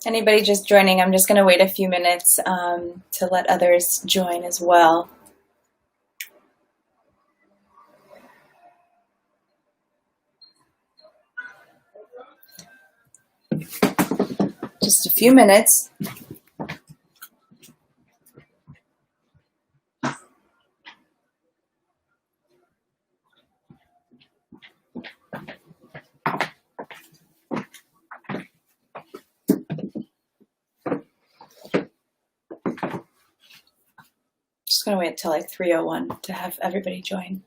Anybody just joining, I'm just going to wait a few minutes to let others join as well. Just a few minutes. Just going to wait until like 3:01 to have everybody join.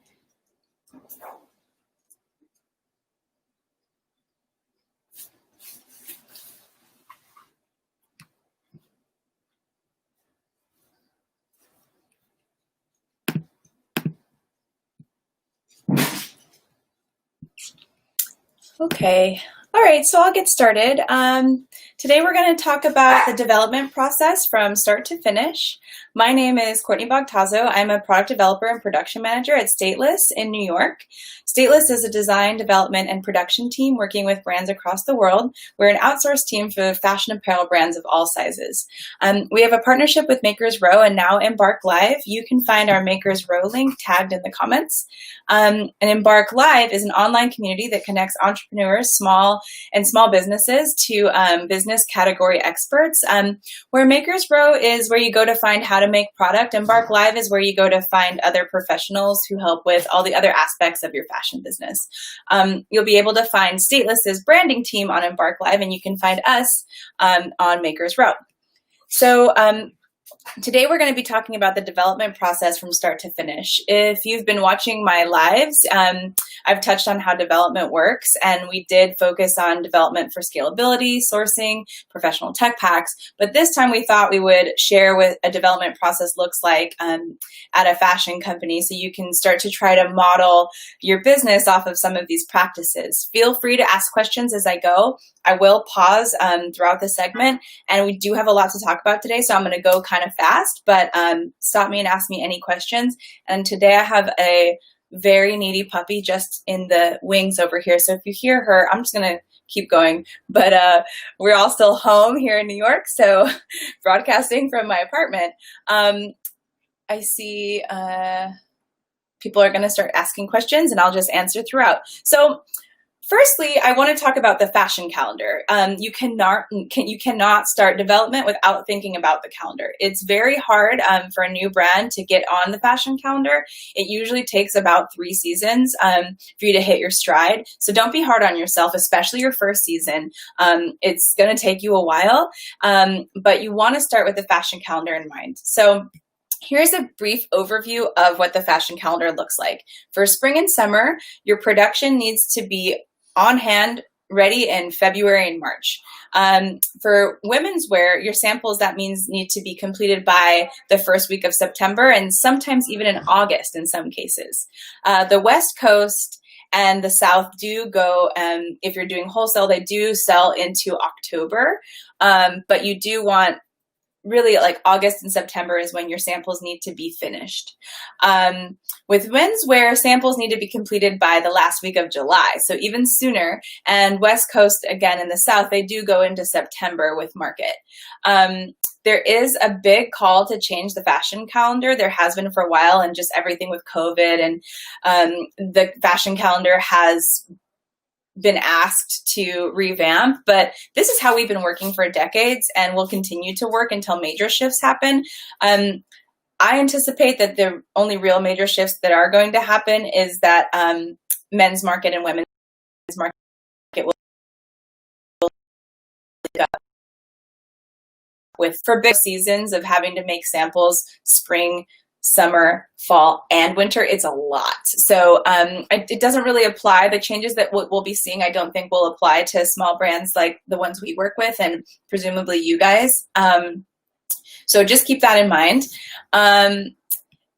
Okay. All right, so I'll get started. Today we're going to talk about the development process from start to finish. My name is Courtney Bagtazo. I'm a product developer and production manager at Stateless in New York. Stateless is a design, development, and production team working with brands across the world. We're an outsourced team for fashion apparel brands of all sizes. We have a partnership with Makers Row and now Embark.live. You can find our Makers Row link tagged in the comments. And embark.live is an online community that connects entrepreneurs, small businesses to business category experts. Where Makers Row is where you go to find how to make product. embark.live is where you go to find other professionals who help with all the other aspects of your fashion business. You'll be able to find Stateless's branding team on embark.live, and you can find us on Makers Row. So today we're going to be talking about the development process from start to finish. If you've been watching my lives, I've touched on how development works, and we did focus on development for scalability, sourcing, professional tech packs. But this time we thought we would share what a development process looks like at a fashion company, so you can start to try to model your business off of some of these practices. Feel free to ask questions as I go. I will pause throughout the segment, and we do have a lot to talk about today, so I'm going to go kind of fast, but stop me and ask me any questions. And today I have a very needy puppy just in the wings over here, so if you hear her, I'm just going to keep going. But we're all still home here in New York, so broadcasting from my apartment. I see people are going to start asking questions, and I'll just answer throughout. So firstly, I want to talk about the fashion calendar. You cannot start development without thinking about the calendar. It's very hard for a new brand to get on the fashion calendar. It usually takes about 3 seasons for you to hit your stride. So don't be hard on yourself, especially your first season. It's going to take you a while, but you want to start with the fashion calendar in mind. So here's a brief overview of what the fashion calendar looks like. For spring and summer, your production needs to be on hand, ready in February and March. For women's wear, your samples, that means, need to be completed by the first week of September, and sometimes even in August in some cases. The West Coast and the South do go, if you're doing wholesale, they do sell into October, but you do want really like August and September is when your samples need to be finished. With menswear, samples need to be completed by the last week of July, so even sooner. And West Coast, again, in the South, they do go into September with market. There is a big call to change the fashion calendar. There has been for a while, and just everything with COVID, and the fashion calendar has been asked to revamp, but this is how we've been working for decades and will continue to work until major shifts happen. I anticipate that the only real major shifts that are going to happen is that men's market and women's market will with for big seasons of having to make samples spring, summer, fall, and winter. It's a lot. So it doesn't really apply. The changes that we'll be seeing, I don't think will apply to small brands like the ones we work with and presumably you guys. So just keep that in mind.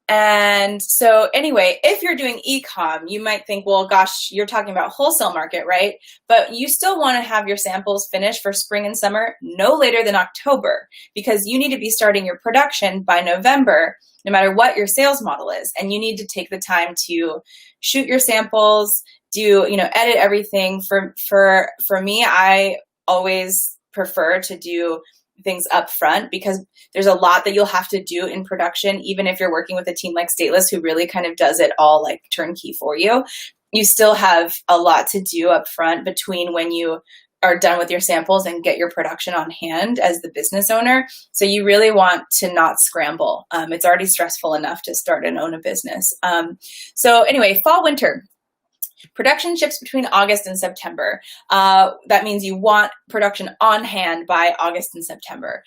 And so anyway, if you're doing e-com, you might think, well, gosh, you're talking about wholesale market, right? But you still want to have your samples finished for spring and summer no later than October, because you need to be starting your production by November, no matter what your sales model is. And you need to take the time to shoot your samples, edit everything. For me, I always prefer to do things up front, because there's a lot that you'll have to do in production. Even if you're working with a team like Stateless, who really kind of does it all like turnkey for you, you still have a lot to do up front between when you are done with your samples and get your production on hand as the business owner. So you really want to not scramble. It's already stressful enough to start and own a business. So anyway, fall, winter. Production ships between August and September. That means you want production on hand by August and September.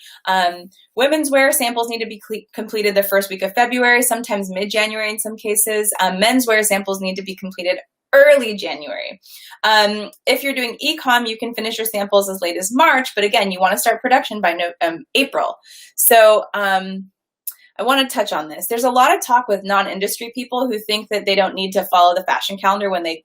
Women's wear samples need to be completed the first week of February, sometimes mid-January in some cases. Men's wear samples need to be completed early January. If you're doing e-com, you can finish your samples as late as March, but again, you want to start production by April. So I want to touch on this. There's a lot of talk with non-industry people who think that they don't need to follow the fashion calendar when they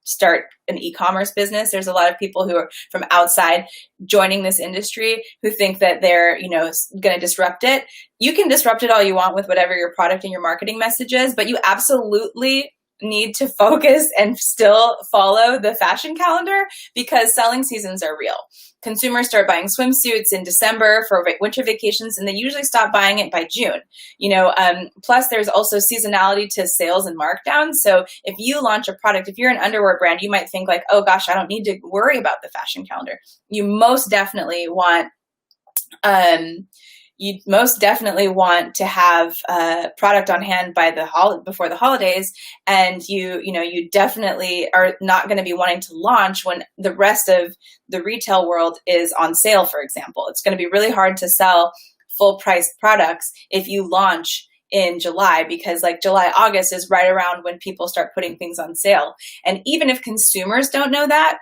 start an e-commerce business. There's a lot of people who are from outside joining this industry who think that they're, going to disrupt it. You can disrupt it all you want with whatever your product and your marketing message is, but you absolutely need to focus and still follow the fashion calendar, because selling seasons are real. Consumers start buying swimsuits in December for winter vacations, and they usually stop buying it by June. Plus there's also seasonality to sales and markdowns. So if you launch a product, if you're an underwear brand, you might think like, oh gosh, I don't need to worry about the fashion calendar. You most definitely want to have product on hand by before the holidays, and you definitely are not going to be wanting to launch when the rest of the retail world is on sale. For example, it's going to be really hard to sell full price products if you launch in July, because like July, August is right around when people start putting things on sale. And even if consumers don't know that,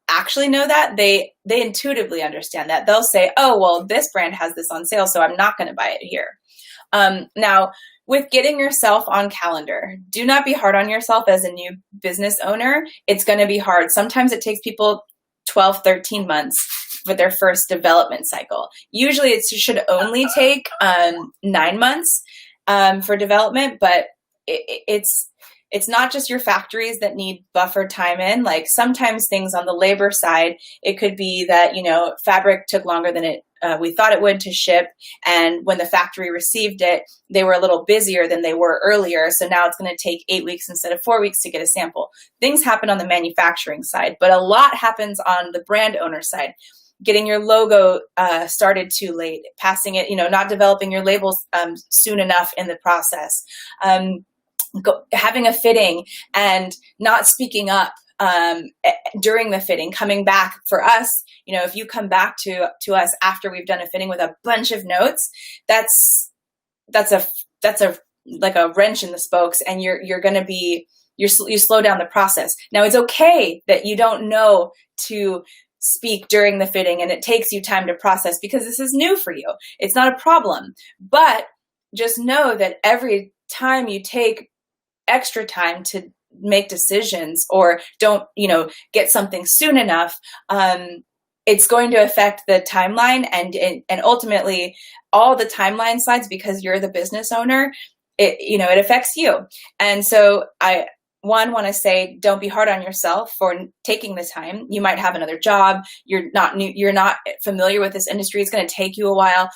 actually know that, they intuitively understand that. They'll say, oh, well, this brand has this on sale, so I'm not going to buy it here. Now, with getting yourself on calendar, do not be hard on yourself as a new business owner. It's going to be hard. Sometimes it takes people 12, 13 months for their first development cycle. Usually it should only take 9 months for development, but it's not just your factories that need buffer time in. Like sometimes things on the labor side, it could be that, fabric took longer than we thought it would to ship. And when the factory received it, they were a little busier than they were earlier. So now it's going to take 8 weeks instead of 4 weeks to get a sample. Things happen on the manufacturing side, but a lot happens on the brand owner side. Getting your logo started too late, passing it, not developing your labels soon enough in the process. Having a fitting and not speaking up during the fitting, coming back for us, if you come back to us after we've done a fitting with a bunch of notes, that's like a wrench in the spokes, and you slow down the process. Now it's okay that you don't know to speak during the fitting and it takes you time to process, because this is new for you. It's not a problem, but just know that every time you take extra time to make decisions or don't, get something soon enough, it's going to affect the timeline and ultimately all the timeline slides, because you're the business owner, it affects you. And so I want to say, don't be hard on yourself for taking the time. You might have another job. You're not familiar with this industry. It's going to take you a while.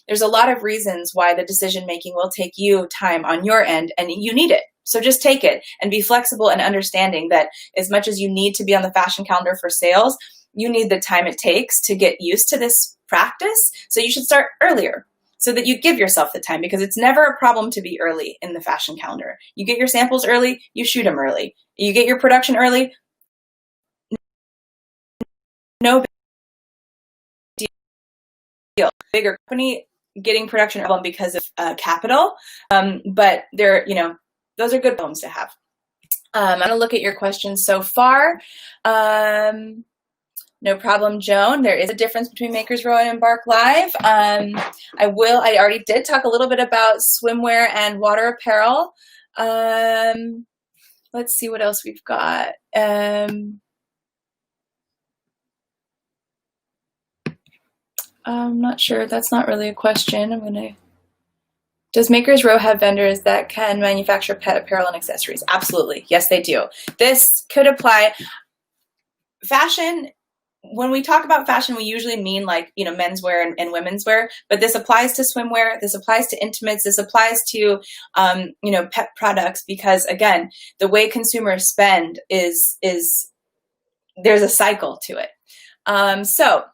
There's a lot of reasons why the decision-making will take you time on your end, and you need it. So just take it and be flexible and understanding that as much as you need to be on the fashion calendar for sales, you need the time it takes to get used to this practice. So you should start earlier, so that you give yourself the time, because it's never a problem to be early in the fashion calendar. You get your samples early, you shoot them early. You get your production early, no big deal. Bigger company getting production early because of capital, but those are good problems to have. I'm going to look at your questions so far. No problem, Joan. There is a difference between Makers Row and Embark Live. I already did talk a little bit about swimwear and water apparel. Let's see what else we've got. I'm not sure. That's not really a question. Does Makers Row have vendors that can manufacture pet apparel and accessories? Absolutely. Yes, they do. This could apply. Fashion when we talk about fashion, we usually mean like, menswear and women's wear, but this applies to swimwear, this applies to intimates, this applies to, pet products, because again, the way consumers spend is there's a cycle to it. So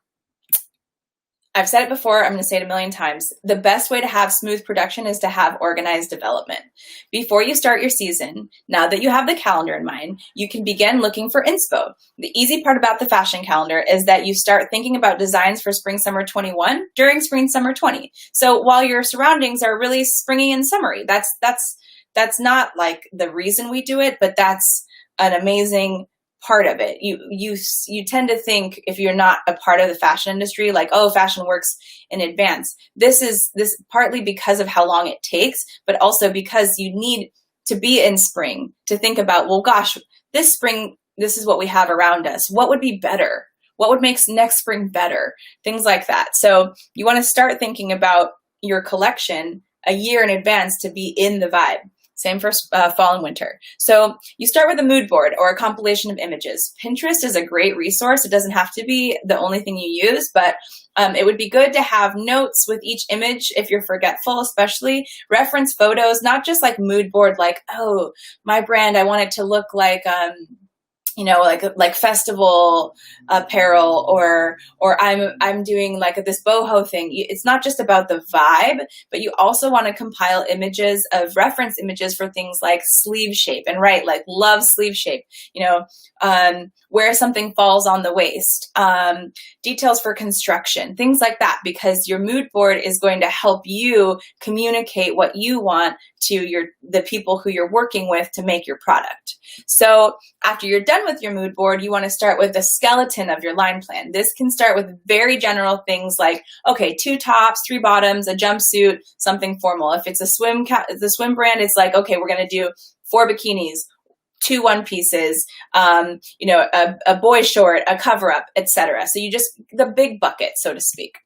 I've said it before, I'm going to say it a million times. The best way to have smooth production is to have organized development. Before you start your season, now that you have the calendar in mind, you can begin looking for inspo. The easy part about the fashion calendar is that you start thinking about designs for spring summer 21 during spring summer 20. So while your surroundings are really springy and summery, that's not like the reason we do it, but that's an amazing part of it. You tend to think, if you're not a part of the fashion industry, like, oh, fashion works in advance. This partly because of how long it takes, but also because you need to be in spring to think about, well, gosh, this spring, this is what we have around us. What would be better? What would make next spring better? Things like that. So you want to start thinking about your collection a year in advance to be in the vibe. Same for fall and winter. So you start with a mood board or a compilation of images. Pinterest is a great resource. It doesn't have to be the only thing you use, but it would be good to have notes with each image if you're forgetful, especially reference photos, not just like mood board, like, oh, my brand, I want it to look like, like festival apparel, or I'm doing like this boho thing. It's not just about the vibe, but you also want to compile images of reference images for things like sleeve shape, and like love sleeve shape, where something falls on the waist, details for construction, things like that, because your mood board is going to help you communicate what you want to the people who you're working with to make your product. So after you're done with your mood board, you want to start with the skeleton of your line plan. This can start with very general things like, okay, 2 tops, 3 bottoms, a jumpsuit, something formal. If it's the swim brand, it's like, okay, we're going to do 4 bikinis, 2 one pieces, a boy short, a cover up, etc. So the big bucket, so to speak.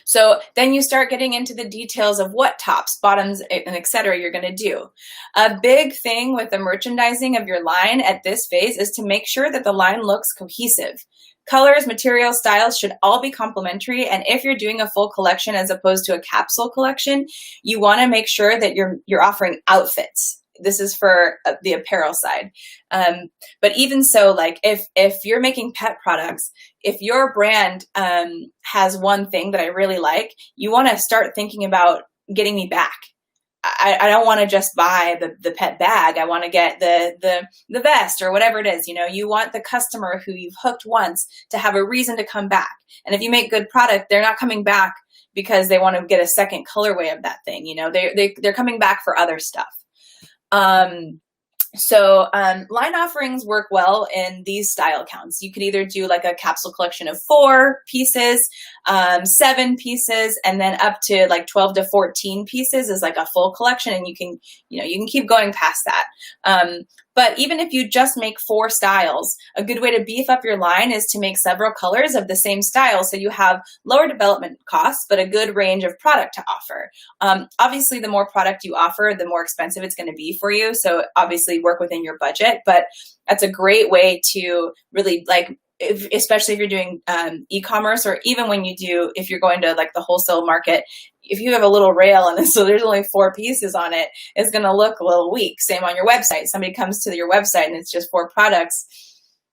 So then you start getting into the details of what tops, bottoms, and etc. you're going to do. A big thing with the merchandising of your line at this phase is to make sure that the line looks cohesive. Colors, materials, styles should all be complementary. And if you're doing a full collection as opposed to a capsule collection, you want to make sure that you're offering outfits. This is for the apparel side. But even so, like if you're making pet products, if your brand has one thing that I really like, you want to start thinking about getting me back. I don't want to just buy the pet bag. I want to get the vest or whatever it is. You want the customer who you've hooked once to have a reason to come back. And if you make good product, they're not coming back because they want to get a second colorway of that thing. They're coming back for other stuff. So line offerings work well in these style counts. You could either do like a capsule collection of 4 pieces, 7 pieces, and then up to like 12 to 14 pieces is like a full collection, and you can keep going past that. But even if you just make 4 styles, a good way to beef up your line is to make several colors of the same style, so you have lower development costs, but a good range of product to offer. Obviously, the more product you offer, the more expensive it's going to be for you. So obviously work within your budget, but that's a great way to really especially if you're doing e-commerce, or even if you're going to like the wholesale market, if you have a little rail and so there's only 4 pieces on it, it's going to look a little weak. Same on your website. Somebody comes to your website and it's just 4 products.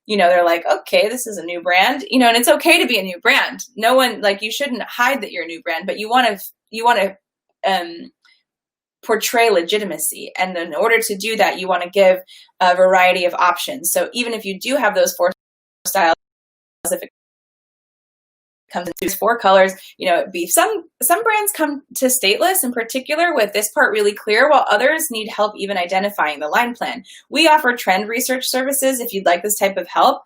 They're like, okay, this is a new brand, and it's okay to be a new brand. No one, you shouldn't hide that you're a new brand, but you want to portray legitimacy. And in order to do that, you want to give a variety of options. So even if you do have those 4 styles, if it comes in these 4 colors, be some brands come to stateless in particular with this part really clear, while others need help even identifying the line plan. We offer trend research services if you'd like this type of help.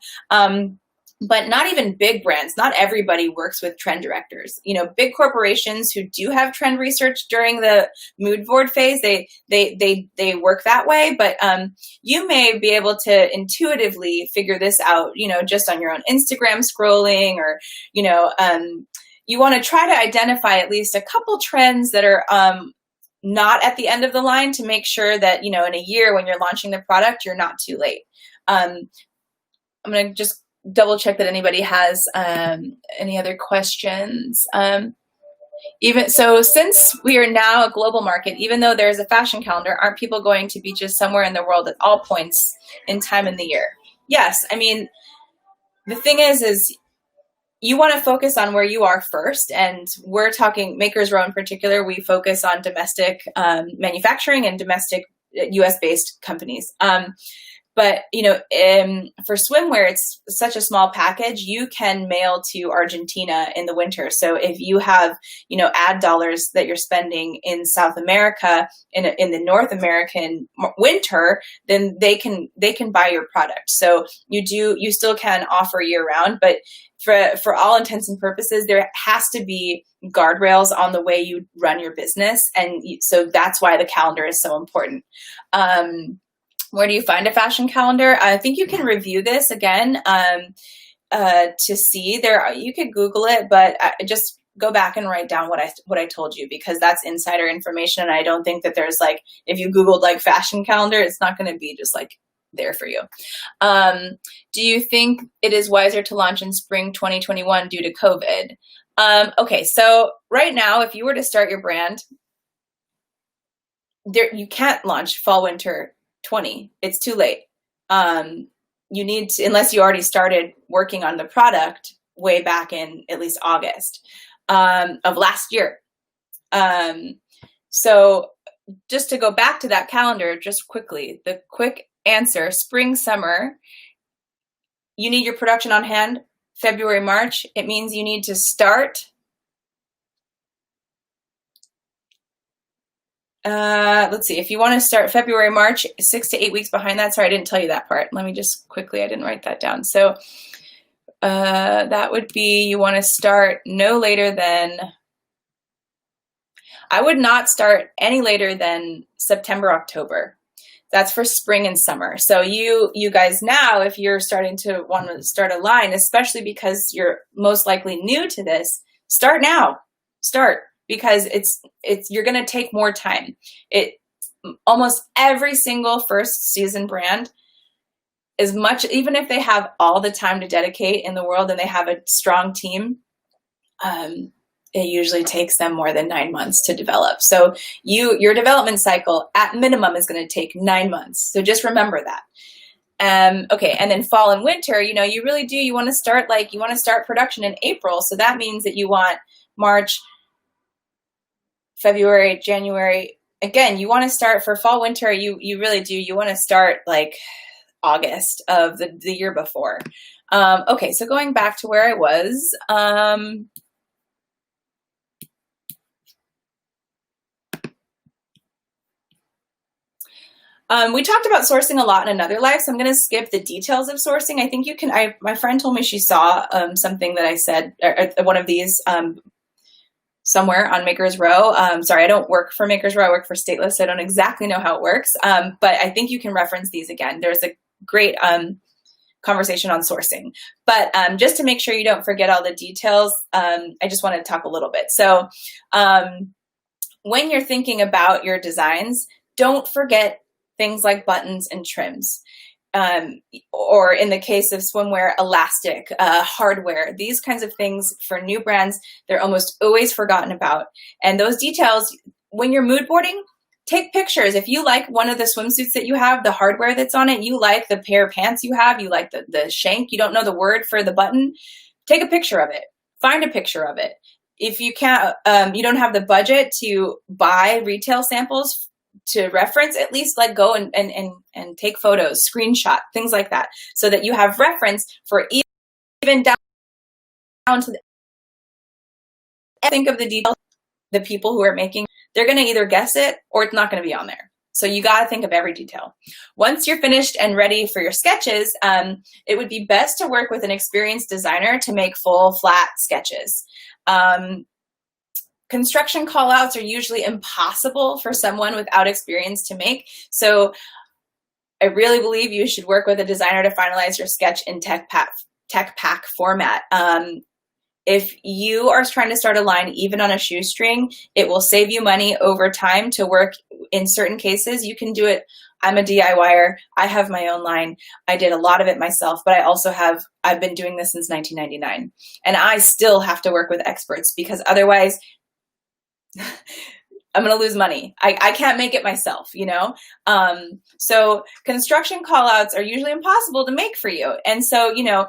But not even big brands. Not everybody works with trend directors. Big corporations who do have trend research during the mood board phase, they work that way. But you may be able to intuitively figure this out, just on your own Instagram scrolling, or you want to try to identify at least a couple trends that are not at the end of the line, to make sure that in a year when you're launching the product, you're not too late. I'm going to just double check that anybody has any other questions. Even so, since we are now a global market, even though there's a fashion calendar, aren't people going to be just somewhere in the world at all points in time in the year? Yes. I mean, the thing is you want to focus on where you are first. And we're talking Makers Row in particular. We focus on domestic manufacturing and domestic US-based companies. But, you know, for swimwear, it's such a small package. You can mail to Argentina in the winter. So if you have, you know, ad dollars that you're spending in South America in the North American winter, then they can buy your product. So you still can offer year round, but for all intents and purposes, there has to be guardrails on the way you run your business. And so that's why the calendar is so important. Where do you find a fashion calendar? I think you can review this again to see. You could Google it, but just go back and write down what I told you, because that's insider information. And I don't think that there's like, if you Googled like fashion calendar, it's not going to be just like there for you. Do you think it is wiser to launch in spring 2021 due to COVID? Okay, so right now, if you were to start your brand, you can't launch fall winter 20. It's too late. You need to, unless you already started working on the product way back in at least August of last year. So just to go back to that calendar, just quickly, the quick answer: spring, summer, you need your production on hand February, March. It means you need to start let's see, if you want to start February, March, 6 to 8 weeks behind that. Sorry, I didn't tell you that part. Let me just quickly, I didn't write that down. So that would be, you want to start no later than, I would not start any later than September, October. That's for spring and summer. So you guys now, if you're starting to want to start a line, especially because you're most likely new to this, start now. Start. Because you're going to take more time. Almost every single first season brand, as much, even if they have all the time to dedicate in the world and they have a strong team, it usually takes them more than 9 months to develop. So your development cycle at minimum is going to take 9 months. So just remember that. Okay, and then fall and winter, you know, you really do, you want to start production in April. So that means that you want March, February, January. Again, you want to start for fall, winter. You really do. You want to start like August of the year before. Okay, so going back to where I was. We talked about sourcing a lot in another live, so I'm going to skip the details of sourcing. I think you can. My friend told me she saw something that I said, or one of these. Somewhere on Makers Row. Sorry, I don't work for Makers Row. I work for Stateless, so I don't exactly know how it works. But I think you can reference these again. There's a great conversation on sourcing. But just to make sure you don't forget all the details, I just want to talk a little bit. So when you're thinking about your designs, don't forget things like buttons and trims. Or in the case of swimwear, elastic, hardware, these kinds of things for new brands, they're almost always forgotten about. And those details, when you're mood boarding, take pictures. If you like one of the swimsuits that you have, the hardware that's on it, you like the pair of pants you have, you like the shank, you don't know the word for the button, take a picture of it. Find a picture of it. If you can't, you don't have the budget to buy retail samples to reference, at least like go and take photos, screenshot, things like that, so that you have reference for even down to think of the details. The people who are making, they're going to either guess it or it's not going to be on there. So you got to think of every detail. Once you're finished and ready for your sketches, it would be best to work with an experienced designer to make full flat sketches. Construction callouts are usually impossible for someone without experience to make. So I really believe you should work with a designer to finalize your sketch in tech pack format. If you are trying to start a line even on a shoestring, it will save you money over time to work. In certain cases, you can do it. I'm a DIYer. I have my own line. I did a lot of it myself, but I've been doing this since 1999, and I still have to work with experts because otherwise I'm going to lose money. I can't make it myself, you know? So construction callouts are usually impossible to make for you. And so, you know,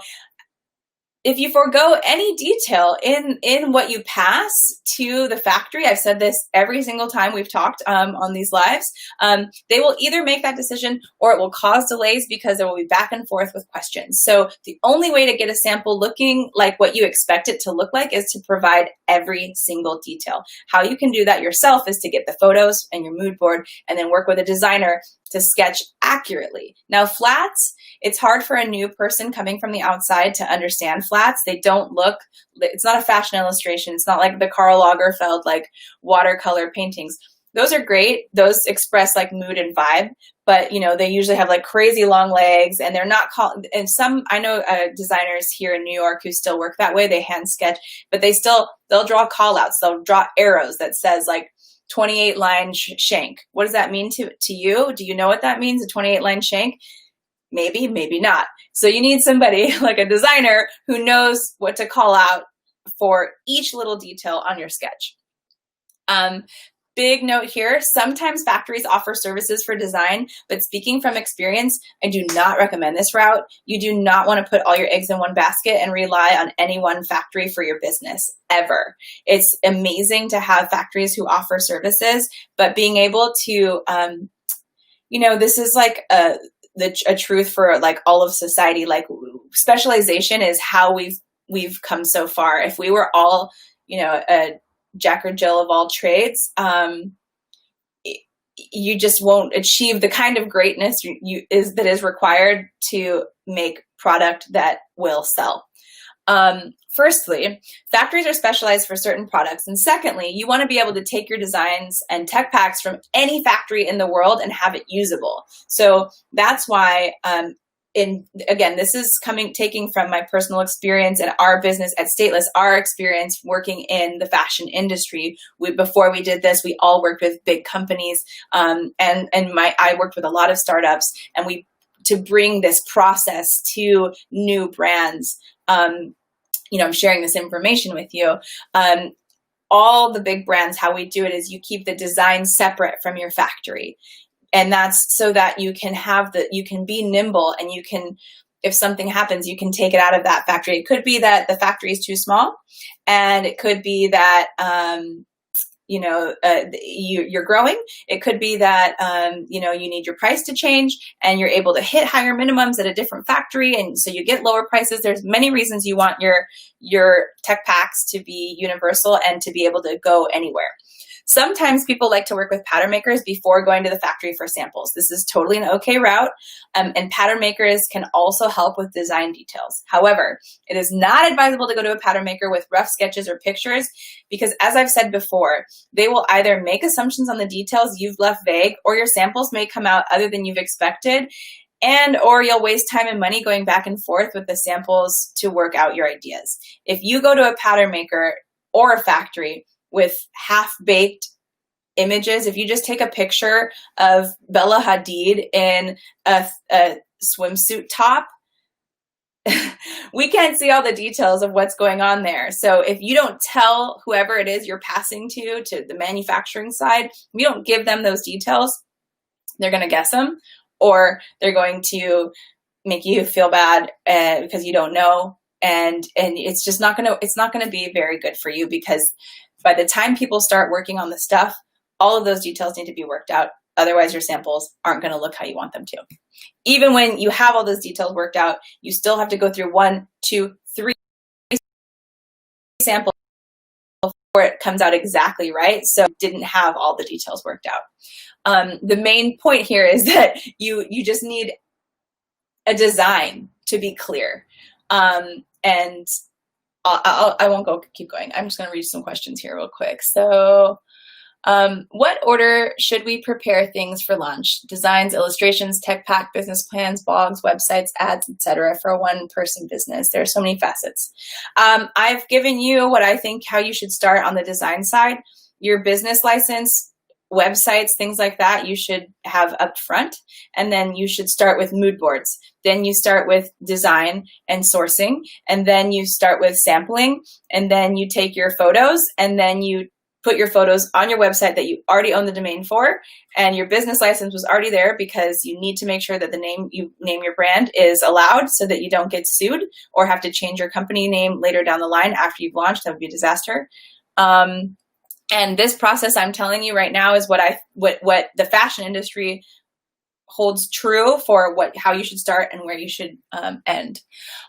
if you forego any detail in what you pass to the factory, I've said this every single time we've talked on these lives, they will either make that decision or it will cause delays because there will be back and forth with questions. So the only way to get a sample looking like what you expect it to look like is to provide every single detail. How you can do that yourself is to get the photos and your mood board and then work with a designer to sketch accurately. Now, flats, it's hard for a new person coming from the outside to understand flats. They don't look, it's not a fashion illustration. It's not like the Karl Lagerfeld, like watercolor paintings. Those are great. Those express like mood and vibe, but you know, they usually have like crazy long legs and they're not and some, I know designers here in New York who still work that way. They hand sketch, but they'll draw call outs. They'll draw arrows that says like 28 line shank. What does that mean to you? Do you know what that means? A 28 line shank? Maybe, maybe not. So you need somebody like a designer who knows what to call out for each little detail on your sketch. Big note here, sometimes factories offer services for design, but speaking from experience, I do not recommend this route. You do not want to put all your eggs in one basket and rely on any one factory for your business, ever. It's amazing to have factories who offer services, but being able to, you know, this is like a truth for like all of society. Like specialization is how we've come so far. If we were all, you know, a Jack or Jill of all trades, you just won't achieve the kind of greatness that is required to make product that will sell. Firstly, factories are specialized for certain products. And secondly, you want to be able to take your designs and tech packs from any factory in the world and have it usable. So that's why, again, this is taking from my personal experience and our business at Stateless, our experience working in the fashion industry. Before we did this, we all worked with big companies, and I worked with a lot of startups, and to bring this process to new brands. You know, I'm sharing this information with you. All the big brands, how we do it is you keep the design separate from your factory. And that's so that you can be nimble and you can, if something happens, you can take it out of that factory. It could be that the factory is too small, and it could be that, you're growing. It could be that, you need your price to change and you're able to hit higher minimums at a different factory. And so you get lower prices. There's many reasons you want your tech packs to be universal and to be able to go anywhere. Sometimes people like to work with pattern makers before going to the factory for samples. This is totally an okay route, and pattern makers can also help with design details. However, it is not advisable to go to a pattern maker with rough sketches or pictures because, as I've said before, they will either make assumptions on the details you've left vague, or your samples may come out other than you've expected, or you'll waste time and money going back and forth with the samples to work out your ideas. If you go to a pattern maker or a factory with half-baked images, if you just take a picture of Bella Hadid in a swimsuit top, we can't see all the details of what's going on there. So if you don't tell whoever it is you're passing to the manufacturing side, you don't give them those details, they're going to guess them, or they're going to make you feel bad because you don't know. And it's just not going to be very good for you, because by the time people start working on the stuff, all of those details need to be worked out. Otherwise, your samples aren't going to look how you want them to. Even when you have all those details worked out, you still have to go through 1, 2, 3 samples before it comes out exactly right. So it didn't have all the details worked out. The main point here is that you just need a design to be clear. And I won't keep going. I'm just going to read some questions here real quick. So What order should we prepare things for launch? Designs, illustrations, tech pack, business plans, blogs, websites, ads, etc. for a one-person business. There are so many facets. I've given you what I think how you should start on the design side. Your business license, websites, things like that, you should have up front. And then you should start with mood boards. Then you start with design and sourcing. And then you start with sampling. And then you take your photos and then you put your photos on your website that you already own the domain for, and your business license was already there because you need to make sure that the name you name your brand is allowed so that you don't get sued or have to change your company name later down the line after you've launched. That would be a disaster. And this process I'm telling you right now is what the fashion industry holds true for how you should start and where you should end.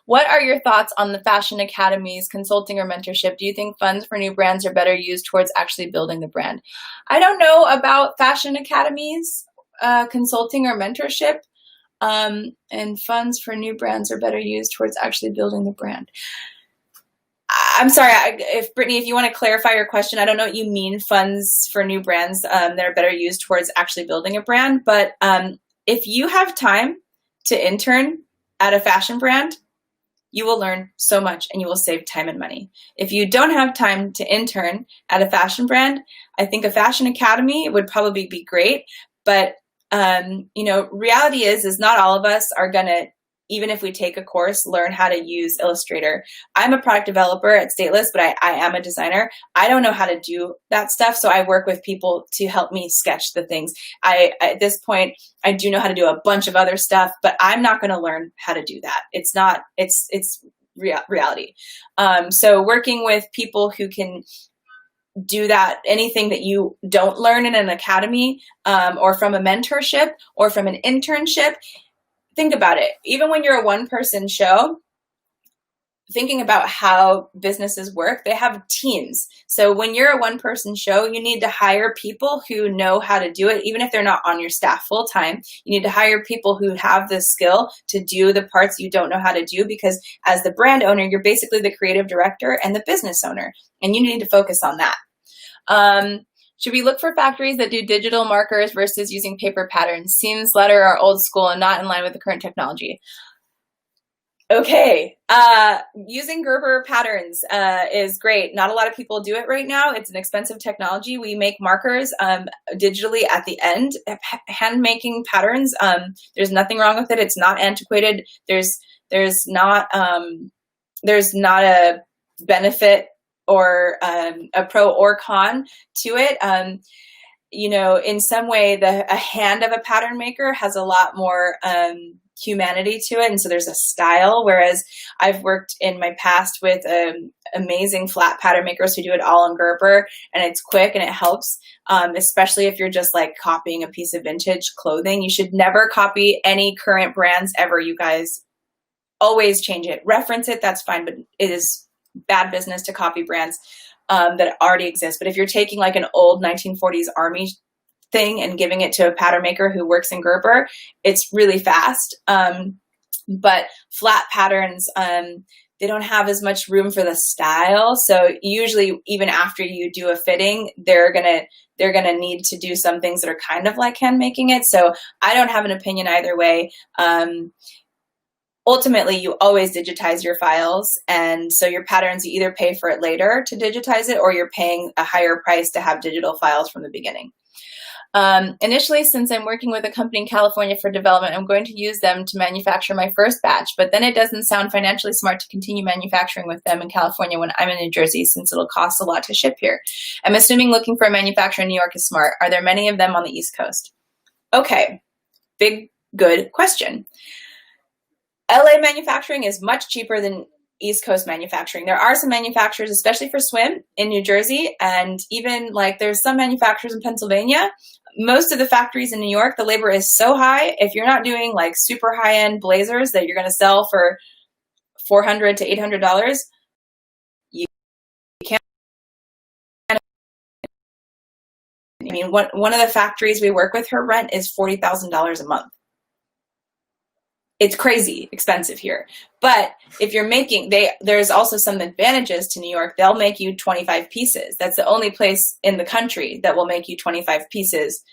What are your thoughts on the fashion academies, consulting or mentorship? Do you think funds for new brands are better used towards actually building the brand? I don't know about fashion academies, consulting or mentorship, and funds for new brands are better used towards actually building the brand. I'm sorry, if Brittany, if you want to clarify your question, I don't know what you mean funds for new brands that are better used towards actually building a brand, but if you have time to intern at a fashion brand, you will learn so much and you will save time and money. If you don't have time to intern at a fashion brand, I think a fashion academy would probably be great. But, reality is not all of us are going to, even if we take a course, learn how to use Illustrator. I'm a product developer at Stateless, but I am a designer. I don't know how to do that stuff, so I work with people to help me sketch the things. At this point, I do know how to do a bunch of other stuff, but I'm not going to learn how to do that. It's reality. So working with people who can do that, anything that you don't learn in an academy or from a mentorship or from an internship, think about it. Even when you're a one-person show, thinking about how businesses work, they have teams. So when you're a one-person show, you need to hire people who know how to do it, even if they're not on your staff full-time. You need to hire people who have the skill to do the parts you don't know how to do, because as the brand owner, you're basically the creative director and the business owner, and you need to focus on that. Should we look for factories that do digital markers versus using paper patterns? Seems letter are old school and not in line with the current technology. Okay, using Gerber patterns is great. Not a lot of people do it right now. It's an expensive technology. We make markers digitally at the end. Hand making patterns, there's nothing wrong with it. It's not antiquated. There's not a benefit or a pro or con to it. In some way, a hand of a pattern maker has a lot more humanity to it, and so there's a style, whereas I've worked in my past with amazing flat pattern makers who do it all on Gerber, and it's quick and it helps, especially if you're just like copying a piece of vintage clothing. You should never copy any current brands ever, you guys. Always change it. Reference it, that's fine, but it is bad business to copy brands that already exist. But if you're taking like an old 1940s army thing and giving it to a pattern maker who works in Gerber, it's really fast. But flat patterns, they don't have as much room for the style. So usually, even after you do a fitting, they're gonna need to do some things that are kind of like hand making it. So I don't have an opinion either way. Ultimately, you always digitize your files, and so your patterns, you either pay for it later to digitize it, or you're paying a higher price to have digital files from the beginning. Initially, since I'm working with a company in California for development, I'm going to use them to manufacture my first batch, but then it doesn't sound financially smart to continue manufacturing with them in California when I'm in New Jersey, since it'll cost a lot to ship here. I'm assuming looking for a manufacturer in New York is smart. Are there many of them on the East Coast? Okay, big, good question. LA manufacturing is much cheaper than East Coast manufacturing. There are some manufacturers, especially for swim, in New Jersey, and even like there's some manufacturers in Pennsylvania. Most of the factories in New York, the labor is so high. If you're not doing like super high-end blazers that you're going to sell for $400 to $800, you can't. I mean, one of the factories we work with, her rent is $40,000 a month. it's crazy expensive here. But if you're making, there's also some advantages to New York. They'll make you 25 pieces. That's the only place in the country that will make you 25 pieces.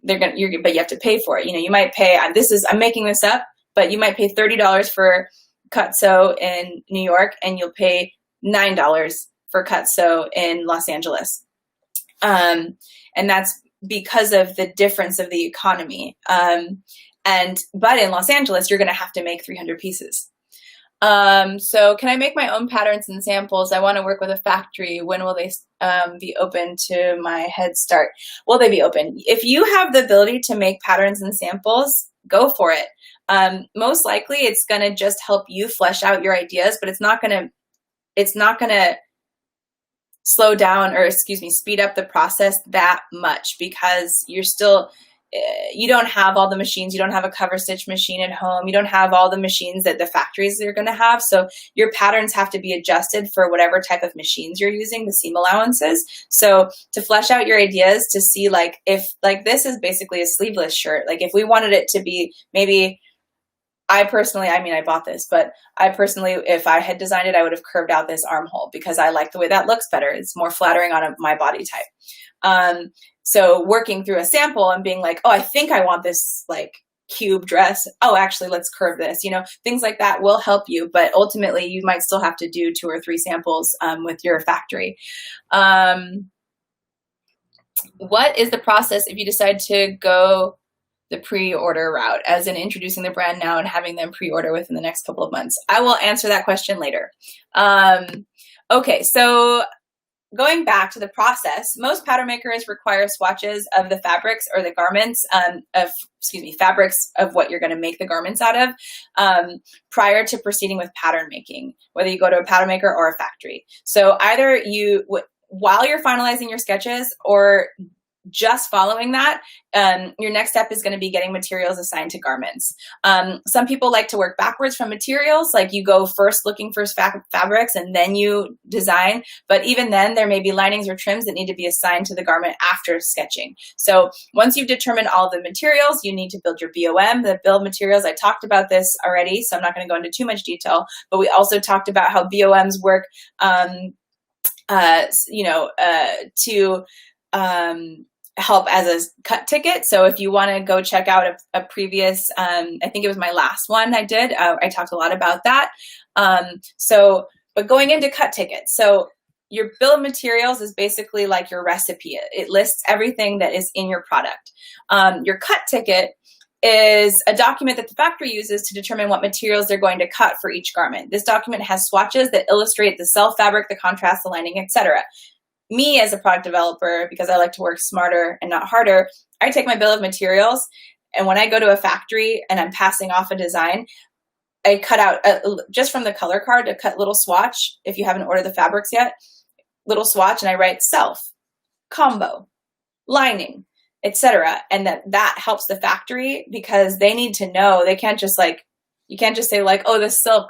But you have to pay for it. You might pay, I'm making this up, but you might pay $30 for cut sew in New York, and you'll pay $9 for cut sew in Los Angeles. And that's because of the difference of the economy. But in Los Angeles, you're going to have to make 300 pieces. So can I make my own patterns and samples? I want to work with a factory. When will they be open to my head start? Will they be open? If you have the ability to make patterns and samples, go for it. Most likely it's going to just help you flesh out your ideas, but it's not going to slow down, or speed up the process that much, because you don't have all the machines. You don't have a cover stitch machine at home. You don't have all the machines that the factories are going to have. So your patterns have to be adjusted for whatever type of machines you're using, the seam allowances. So to flesh out your ideas, to see if this is basically a sleeveless shirt, if we wanted it to be maybe, I bought this, but I personally, if I had designed it, I would have curved out this armhole because I like the way that looks better. It's more flattering on my body type. So working through a sample and being like, oh, I think I want this cube dress. Oh, actually, let's curve this. Things like that will help you, but ultimately you might still have to do 2 or 3 samples with your factory. What is the process if you decide to go the pre-order route, as in introducing the brand now and having them pre-order within the next couple of months? I will answer that question later. Okay, so going back to the process, most pattern makers require swatches of the fabrics or the garments fabrics of what you're going to make the garments out of prior to proceeding with pattern making, whether you go to a pattern maker or a factory. So either while you're finalizing your sketches or just following that, your next step is going to be getting materials assigned to garments. Some people like to work backwards from materials, you go first looking for fabrics and then you design. But even then, there may be linings or trims that need to be assigned to the garment after sketching. So once you've determined all the materials, you need to build your BOM, the bill of materials. I talked about this already, so I'm not going to go into too much detail, but we also talked about how BOMs work to help as a cut ticket. So if you want to go check out a previous, I think it was my last one I did, I talked a lot about that. But going into cut tickets, so your bill of materials is basically like your recipe. It lists everything that is in your product. Your cut ticket is a document that the factory uses to determine what materials they're going to cut for each garment. This document has swatches that illustrate the self fabric, the contrast, the lining, etc. Me as a product developer, because I like to work smarter and not harder, I take my bill of materials, and when I go to a factory and I'm passing off a design, I cut out just from the color card, a cut little swatch. If you haven't ordered the fabrics yet, little swatch, and I write self, combo, lining, etc. And that helps the factory, because they need to know. They can't just you can't just say oh, the silk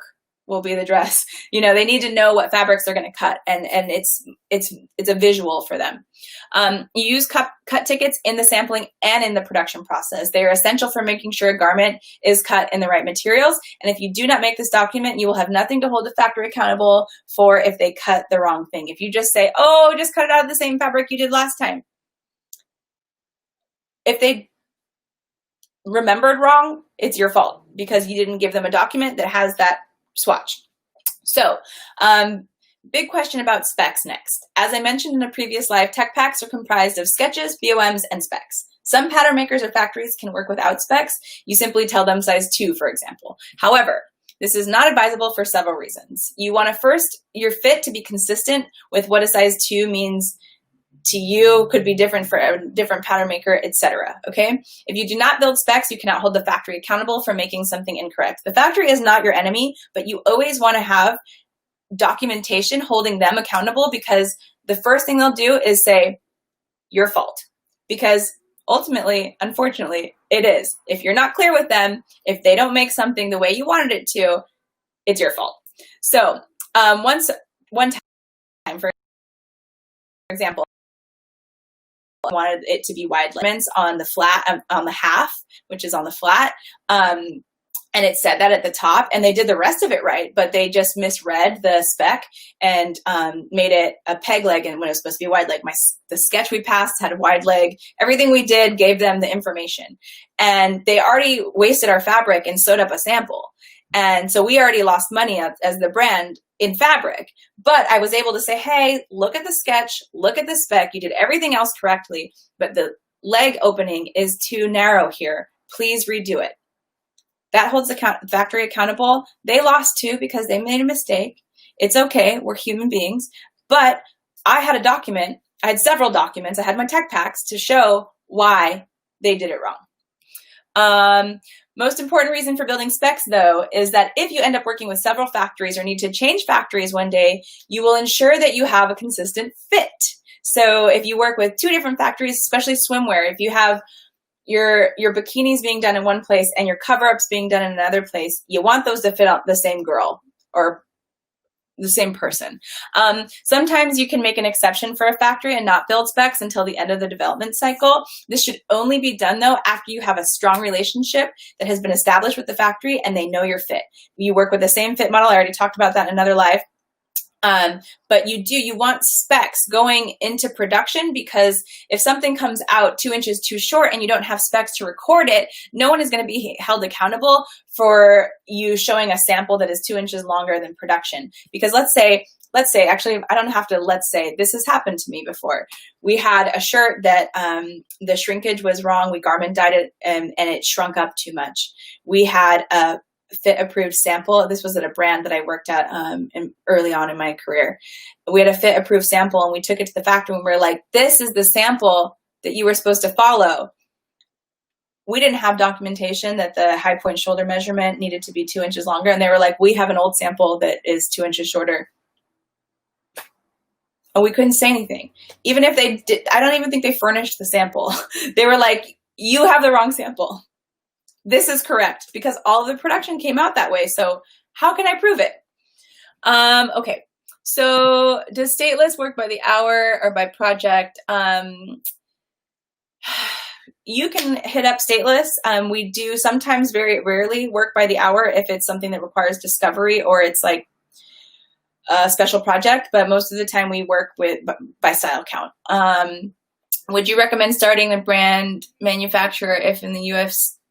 will be the dress. They need to know what fabrics they're going to cut, and it's a visual for them. You use cut tickets in the sampling and in the production process. They are essential for making sure a garment is cut in the right materials. And if you do not make this document, you will have nothing to hold the factory accountable for if they cut the wrong thing. If you just say, oh, just cut it out of the same fabric you did last time. If they remembered wrong, it's your fault, because you didn't give them a document that has that swatch. So, big question about specs next. As I mentioned in a previous live, tech packs are comprised of sketches, BOMs, and specs. Some pattern makers or factories can work without specs. You simply tell them size 2, for example. However, this is not advisable for several reasons. You want your fit to be consistent with what a size 2 means to you, could be different for a different pattern maker, etc. Okay? If you do not build specs, you cannot hold the factory accountable for making something incorrect. The factory is not your enemy, but you always want to have documentation holding them accountable, because the first thing they'll do is say, your fault. Because ultimately, unfortunately, it is. If you're not clear with them, if they don't make something the way you wanted it to, it's your fault. So one time, for example, I wanted it to be wide lemons on the flat, on the half, which is on the flat. And And it said that at the top, and they did the rest of it right, but they just misread the spec and made it a peg leg and when it was supposed to be a wide leg. The sketch we passed had a wide leg. Everything we did gave them the information. And they already wasted our fabric and sewed up a sample. And so we already lost money as the brand in fabric. But I was able to say, hey, look at the sketch, look at the spec. You did everything else correctly, but the leg opening is too narrow here. Please redo it. That holds the factory accountable. They lost too because they made a mistake. It's okay. We're human beings. But I had a document. I had several documents. I had my tech packs to show why they did it wrong. Most important reason for building specs, though, is that if you end up working with several factories or need to change factories one day, you will ensure that you have a consistent fit. So if you work with 2 different factories, especially swimwear, if you have your bikinis being done in one place and your cover-ups being done in another place, you want those to fit out the same girl or the same person. Sometimes you can make an exception for a factory and not build specs until the end of the development cycle. This should only be done, though, after you have a strong relationship that has been established with the factory and they know your fit. You work with the same fit model. I already talked about that in another live. But you want specs going into production, because if something comes out 2 inches too short and you don't have specs to record it, no one is going to be held accountable for you showing a sample that is 2 inches longer than production. Because let's say, actually, I don't have to, let's say, this has happened to me before. We had a shirt that the shrinkage was wrong. We garment dyed it and it shrunk up too much. We had a fit approved sample. This was at a brand that I worked at early on in my career. We had a fit approved sample and we took it to the factory and we were like, this is the sample that you were supposed to follow. We didn't have documentation that the high point shoulder measurement needed to be 2 inches longer. And they were like, we have an old sample that is 2 inches shorter. And we couldn't say anything. Even if they did, I don't even think they furnished the sample. They were like, you have the wrong sample. This is correct, because all of the production came out that way. So how can I prove it? Okay, so does stateless work by the hour or by project? You can hit up stateless. We do sometimes, very rarely, work by the hour if it's something that requires discovery or it's like a special project, but most of the time we work by style count. Would you recommend starting a brand manufacturer if in the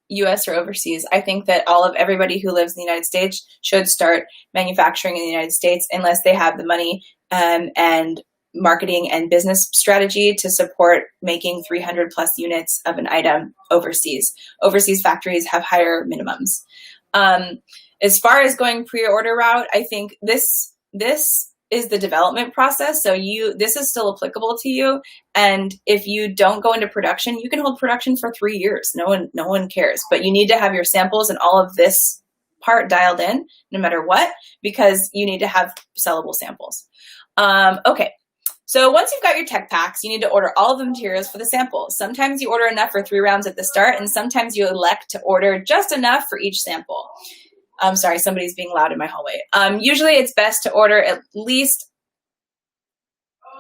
US or overseas? I think that everybody who lives in the United States should start manufacturing in the United States unless they have the money and marketing and business strategy to support making 300 plus units of an item overseas. Overseas factories have higher minimums. As far as going pre-order route, I think this is the development process. So this is still applicable to you. And if you don't go into production, you can hold production for 3 years. No one cares, but you need to have your samples and all of this part dialed in no matter what, because you need to have sellable samples. Okay. So once you've got your tech packs, you need to order all of the materials for the samples. Sometimes you order enough for 3 rounds at the start, and sometimes you elect to order just enough for each sample. I'm sorry, somebody's being loud in my hallway. Usually it's best to order at least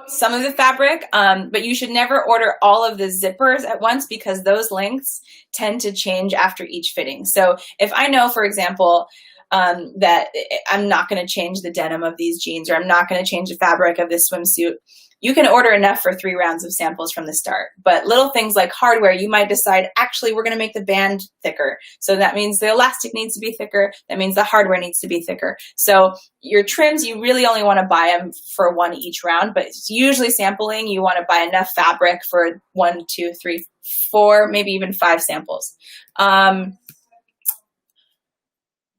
some of the fabric, but you should never order all of the zippers at once because those lengths tend to change after each fitting. So if I know, for example, that I'm not going to change the denim of these jeans or I'm not going to change the fabric of this swimsuit, you can order enough for 3 rounds of samples from the start. But little things like hardware, you might decide, actually, we're going to make the band thicker. So that means the elastic needs to be thicker. That means the hardware needs to be thicker. So your trims, you really only want to buy them for 1 each round, but it's usually sampling, you want to buy enough fabric for 1, 2, 3, 4, maybe even 5 samples.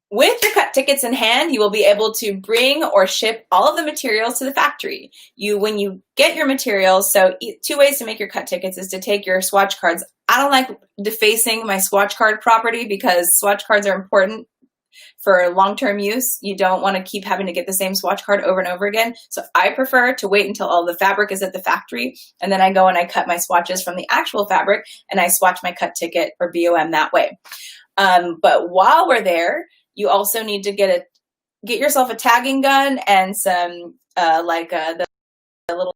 With the cut tickets in hand, you will be able to bring or ship all of the materials to the factory. When you get your materials, so 2 ways to make your cut tickets is to take your swatch cards. I don't like defacing my swatch card property because swatch cards are important for long-term use. You don't want to keep having to get the same swatch card over and over again. So I prefer to wait until all the fabric is at the factory, and then I go and I cut my swatches from the actual fabric and I swatch my cut ticket or BOM that way. But while we're there, you also need to get yourself a tagging gun and some the little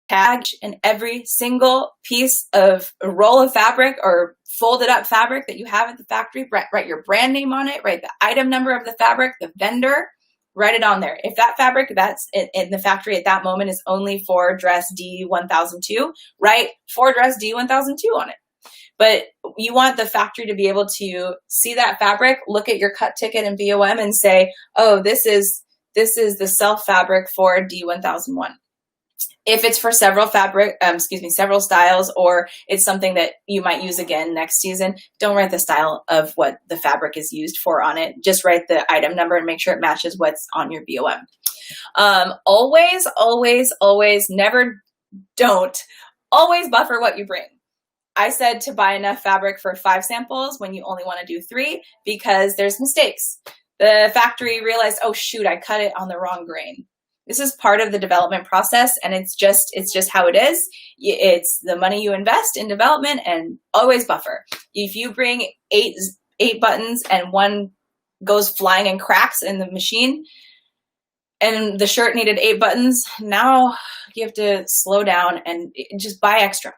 tag and every single piece of a roll of fabric or folded up fabric that you have at the factory. Write your brand name on it, write the item number of the fabric, the vendor, write it on there. If that fabric that's in the factory at that moment is only for dress D1002, write for dress D1002 on it. But you want the factory to be able to see that fabric, look at your cut ticket and BOM and say, oh, this is the self fabric for D1001. If it's for several several styles, or it's something that you might use again next season, don't write the style of what the fabric is used for on it. Just write the item number and make sure it matches what's on your BOM. Always buffer what you bring. I said to buy enough fabric for 5 samples when you only want to do 3 because there's mistakes. The factory realized, oh shoot, I cut it on the wrong grain. This is part of the development process, and it's just how it is. It's the money you invest in development, and always buffer. If you bring eight buttons and one goes flying and cracks in the machine, and the shirt needed 8 buttons, now you have to slow down and just buy extra.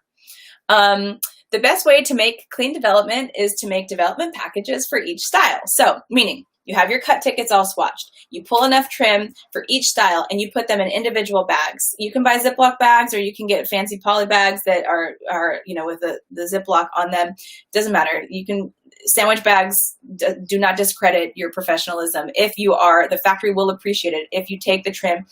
The best way to make clean development is to make development packages for each style. So, meaning you have your cut tickets all swatched. You pull enough trim for each style and you put them in individual bags. You can buy Ziploc bags, or you can get fancy poly bags that are with the Ziploc on them. Doesn't matter. You can sandwich bags. Do not discredit your professionalism. If you are, the factory will appreciate it. If you take the trim,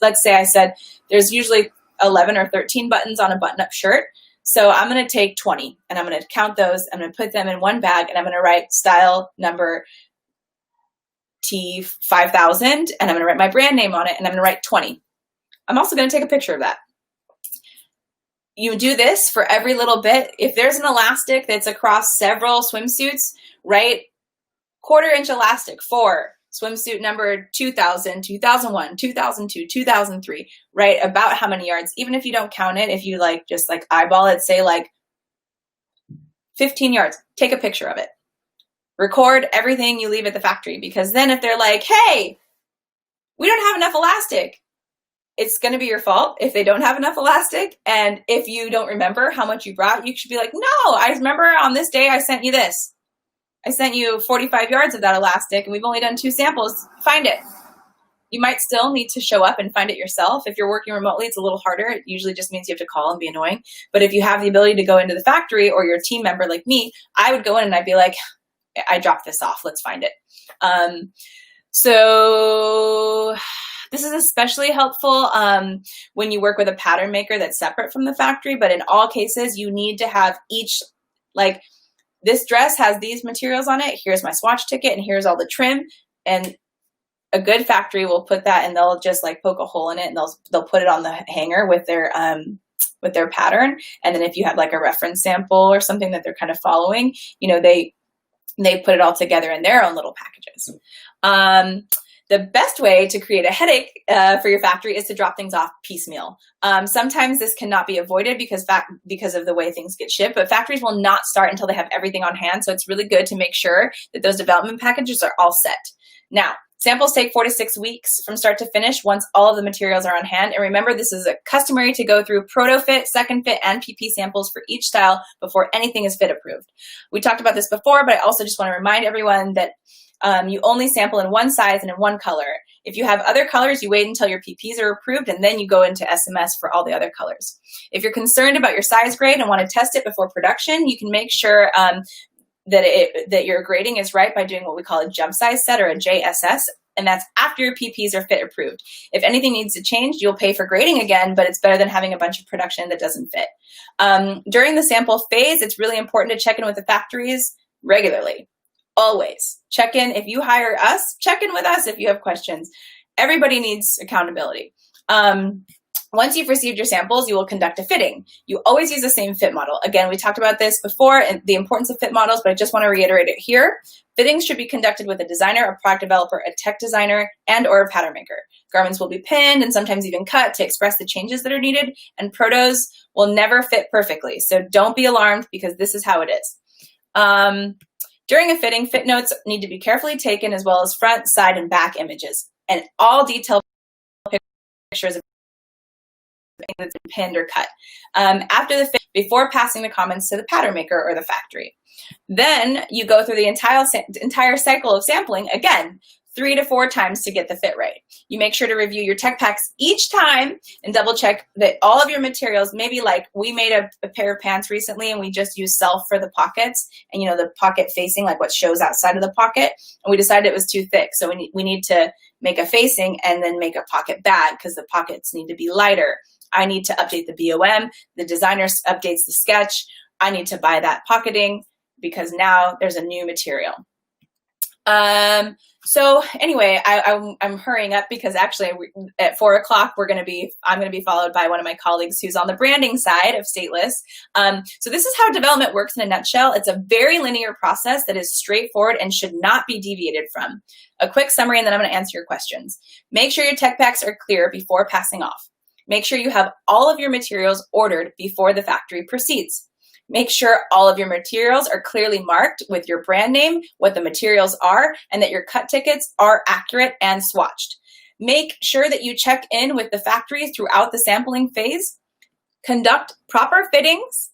let's say I said there's usually 11 or 13 buttons on a button-up shirt. So I'm going to take 20 and I'm going to count those. I'm going to put them in one bag and I'm going to write style number T5000 and I'm going to write my brand name on it and I'm going to write 20. I'm also going to take a picture of that. You do this for every little bit. If there's an elastic that's across several swimsuits, write 1/4 inch elastic for swimsuit number 2000, 2001, 2002, 2003, right? About how many yards, even if you don't count it, if you just eyeball it, say 15 yards, take a picture of it. Record everything you leave at the factory, because then if they're like, hey, we don't have enough elastic, it's going to be your fault if they don't have enough elastic. And if you don't remember how much you brought, you should be like, no, I remember on this day I sent you this. I sent you 45 yards of that elastic and we've only done 2 samples. Find it. You might still need to show up and find it yourself. If you're working remotely, it's a little harder. It usually just means you have to call and be annoying. But if you have the ability to go into the factory, or your team member like me, I would go in and I'd be like, I dropped this off. Let's find it. So this is especially helpful when you work with a pattern maker that's separate from the factory. But in all cases, you need to have each, this dress has these materials on it. Here's my swatch ticket and here's all the trim. And a good factory will put that, and they'll just poke a hole in it and they'll put it on the hanger with their pattern. And then if you have a reference sample or something that they're kind of following, they put it all together in their own little packages. The best way to create a headache for your factory is to drop things off piecemeal. Sometimes this cannot be avoided because of the way things get shipped, but factories will not start until they have everything on hand. So it's really good to make sure that those development packages are all set. Now, samples take 4 to 6 weeks from start to finish once all of the materials are on hand. And remember, this is customary to go through proto fit, second fit, and PP samples for each style before anything is fit approved. We talked about this before, but I also just want to remind everyone that you only sample in one size and in one color. If you have other colors, you wait until your PPs are approved and then you go into SMS for all the other colors. If you're concerned about your size grade and want to test it before production, you can make sure that your grading is right by doing what we call a jump size set, or a JSS, and that's after your PPs are fit approved. If anything needs to change, you'll pay for grading again, but it's better than having a bunch of production that doesn't fit. During the sample phase, it's really important to check in with the factories regularly. Always check in. If you hire us, check in with us if you have questions. Everybody needs accountability. Once you've received your samples, you will conduct a fitting. You always use the same fit model. Again, we talked about this before and the importance of fit models, but I just want to reiterate it here. Fittings should be conducted with a designer, a product developer, a tech designer, and or a pattern maker. Garments will be pinned and sometimes even cut to express the changes that are needed, and protos will never fit perfectly. So don't be alarmed, because this is how it is. During a fitting, fit notes need to be carefully taken, as well as front, side, and back images, and all detailed pictures of that's been pinned or cut. After the fit, before passing the comments to the pattern maker or the factory. Then you go through the entire cycle of sampling again, 3 to 4 times to get the fit right. You make sure to review your tech packs each time and double check that all of your materials, maybe like we made a pair of pants recently and we just used self for the pockets and, you know, the pocket facing, like what shows outside of the pocket. And we decided it was too thick. So we need to make a facing and then make a pocket bag because the pockets need to be lighter. I need to update the BOM. The designer updates the sketch. I need to buy that pocketing because now there's a new material. So anyway, I'm hurrying up because actually at 4 o'clock I'm going to be followed by one of my colleagues who's on the branding side of Stateless. So this is how development works in a nutshell. It's a very linear process that is straightforward and should not be deviated from. A quick summary, and then I'm going to answer your questions. Make sure your tech packs are clear before passing off. Make sure you have all of your materials ordered before the factory proceeds. Make sure all of your materials are clearly marked with your brand name, what the materials are, and that your cut tickets are accurate and swatched. Make sure that you check in with the factory throughout the sampling phase. Conduct proper fittings,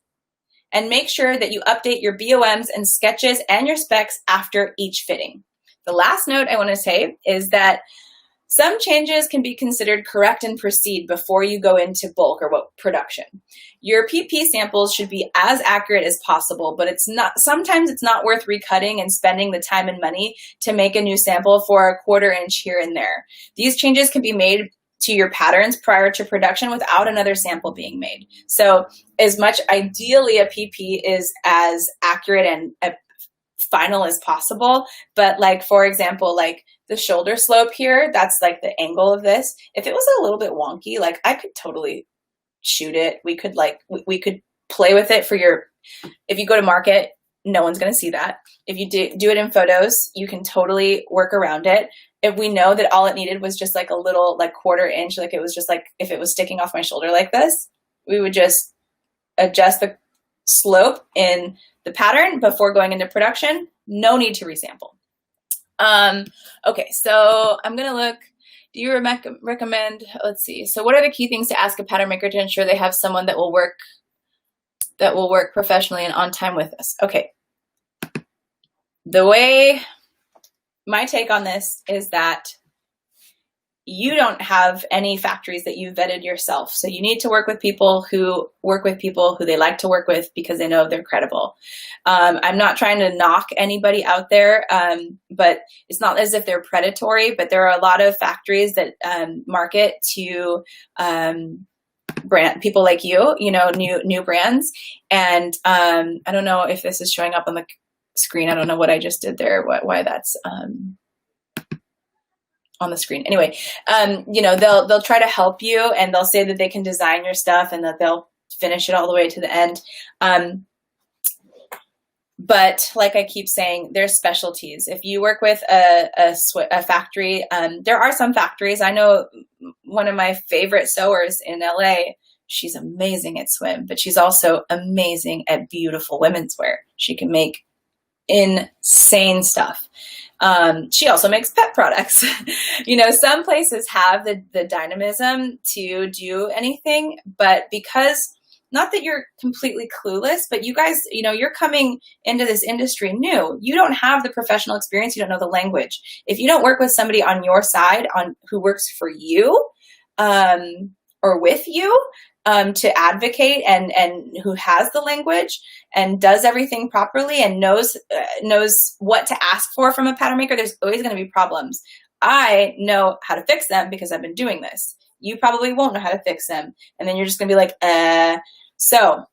and make sure that you update your BOMs and sketches and your specs after each fitting. The last note I want to say is that some changes can be considered correct and proceed before you go into bulk or production. Your PP samples should be as accurate as possible, but sometimes it's not worth recutting and spending the time and money to make a new sample for a quarter inch here and there. These changes can be made to your patterns prior to production without another sample being made. So as much ideally a PP is as accurate and final as possible, but like, for example, like the shoulder slope here, that's like the angle of this. If it was a little bit wonky, like I could totally shoot it. We could play with it for if you go to market, no one's going to see that. If you do it in photos, you can totally work around it. If we know that all it needed was just like a little like quarter inch, like it was just like, if it was sticking off my shoulder like this, we would just adjust the slope in the pattern before going into production. No need to resample. Okay, so I'm going to look. Do you recommend, let's see. So what are the key things to ask a pattern maker to ensure they have someone that will work professionally and on time with us? Okay. My take on this is that you don't have any factories that you vetted yourself. So you need to work with people who they like to work with because they know they're credible. I'm not trying to knock anybody out there, but it's not as if they're predatory, but there are a lot of factories that market to brand people like you know, new brands. And I don't know if this is showing up on the screen. I don't know what I just did there, why that's on the screen. Anyway, you know, they'll try to help you and they'll say that they can design your stuff and that they'll finish it all the way to the end. But like I keep saying, there's specialties. If you work with a factory, there are some factories. I know one of my favorite sewers in LA, she's amazing at swim, but she's also amazing at beautiful women's wear. She can make insane stuff. She also makes pet products. You know, some places have the dynamism to do anything, but because, not that you're completely clueless, but you guys, you know, you're coming into this industry new. You don't have the professional experience. You don't know the language. If you don't work with somebody on your side who works for you, or with you, to advocate and who has the language and does everything properly and knows what to ask for from a pattern maker, there's always going to be problems. I know how to fix them because I've been doing this. You probably won't know how to fix them. And then you're just going to be like, So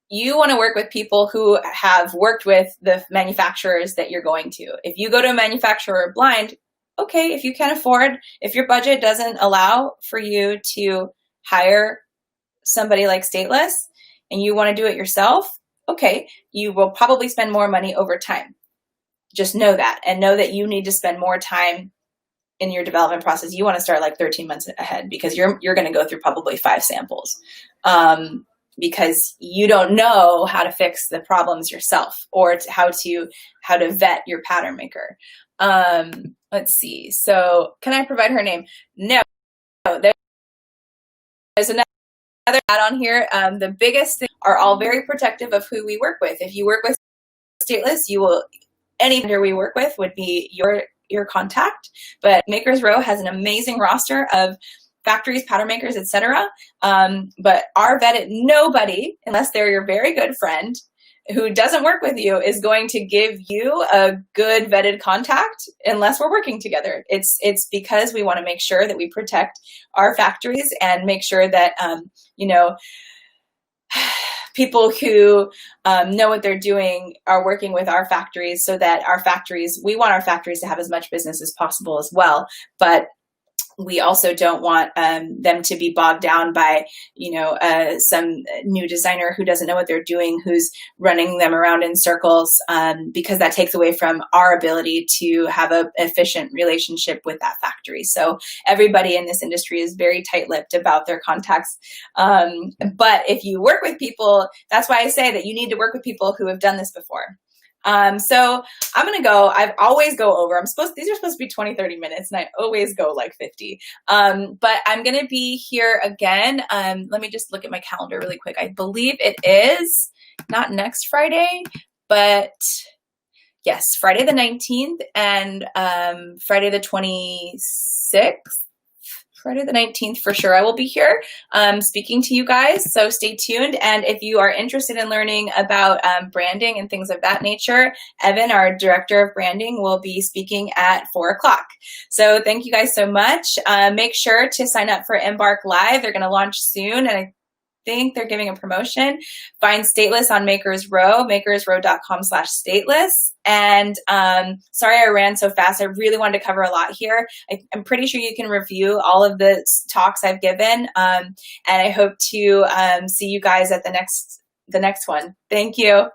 you want to work with people who have worked with the manufacturers that you're going to. If you go to a manufacturer blind, okay, if you can afford, if your budget doesn't allow for you to hire somebody like Stateless and you want to do it yourself, okay, you will probably spend more money over time. Just know that, and know that you need to spend more time in your development process. You want to start like 13 months ahead because you're going to go through probably 5 samples because you don't know how to fix the problems yourself or how to vet your pattern maker. Let's see. So can I provide her name? No. There's another add-on here. The biggest things are all very protective of who we work with. If you work with stateless, any vendor we work with would be your contact. But Makers Row has an amazing roster of factories, pattern makers, etc. But our vetted, nobody, unless they're your very good friend who doesn't work with you, is going to give you a good vetted contact unless we're working together. It's because we want to make sure that we protect our factories and make sure that people who know what they're doing are working with our factories, so that we want our factories to have as much business as possible as well. But we also don't want them to be bogged down by, some new designer who doesn't know what they're doing, who's running them around in circles, because that takes away from our ability to have an efficient relationship with that factory. So everybody in this industry is very tight-lipped about their contacts. But if you work with people, that's why I say that you need to work with people who have done this before. So I'm going to go, I always go over, these are supposed to be 20, 30 minutes and I always go like 50. But I'm going to be here again. Let me just look at my calendar really quick. I believe it is not next Friday, but yes, Friday the 19th and, Friday the 26th. Friday the 19th for sure. I will be here speaking to you guys, so stay tuned. And if you are interested in learning about branding and things of that nature, Evan, our director of branding, will be speaking at 4 o'clock. So thank you guys so much. Make sure to sign up for Embark Live. They're going to launch soon, and I think they're giving a promotion. Find Stateless on Makers Row, makersrow.com/stateless. And sorry I ran so fast. I really wanted to cover a lot here. I'm pretty sure you can review all of the talks I've given. And I hope to see you guys at the next one. Thank you.